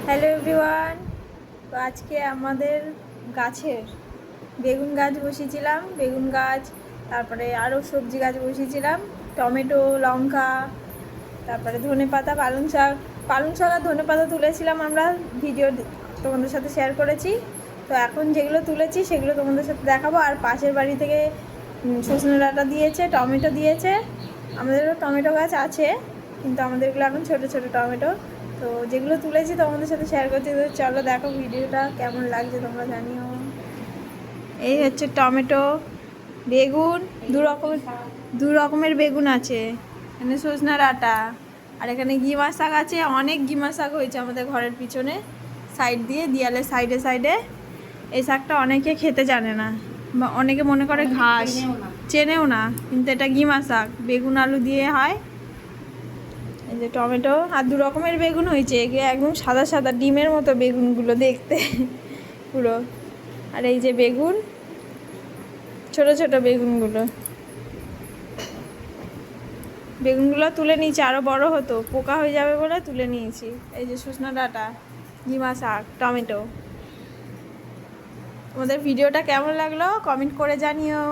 Hello everyone. তো আজকে আমাদের গাছের বেগুন গাছ বসিয়েছিলাম, বেগুন গাছ, তারপরে আরও সবজি গাছ বসিয়েছিলাম, টমেটো, লঙ্কা, তারপরে ধনেপাতা, পালং শাক আর ধনেপাতা তুলেছিলাম আমরা, ভিডিও তোমাদের সাথে শেয়ার করেছি। তো এখন যেগুলো তুলেছি সেগুলো তোমাদের সাথে দেখাবো। আর পাশের বাড়ি থেকে সজনে ডাঁটা দিয়েছে, টমেটো দিয়েছে। আমাদেরও টমেটো গাছ আছে, কিন্তু আমাদেরগুলো এখন ছোটো ছোটো টমেটো। তো যেগুলো তুলেছি তোমাদের সাথে শেয়ার করছি, তো চলো দেখো ভিডিওটা কেমন লাগছে তোমরা জানিও। এই হচ্ছে টমেটো, বেগুন, দু রকমের বেগুন আছে। এখানে সজনা ডাঁটা, আর এখানে গিমা শাক আছে। অনেক গিমা শাক হয়েছে আমাদের ঘরের পিছনে সাইড দিয়ে, দেয়ালের সাইডে সাইডে। এই শাকটা অনেকে খেতে জানে না, বা অনেকে মনে করে ঘাস, চেনেও না, কিন্তু এটা গিমা শাক, বেগুন আলু দিয়ে হয়। এই যে টমেটো, আর দু রকমের বেগুন হয়েছে, এগুলো একদম সাদা সাদা ডিমের মতো বেগুনগুলো দেখতে পুরো। আর এই যে বেগুন, ছোট ছোট বেগুনগুলো তুলে নিয়েছি, আরও বড় হতো, পোকা হয়ে যাবে বলে তুলে নিয়েছি। এই যে সজনা ডাঁটা, গিমা শাক, টমেটো। তোমাদের ভিডিওটা কেমন লাগলো কমেন্ট করে জানিও।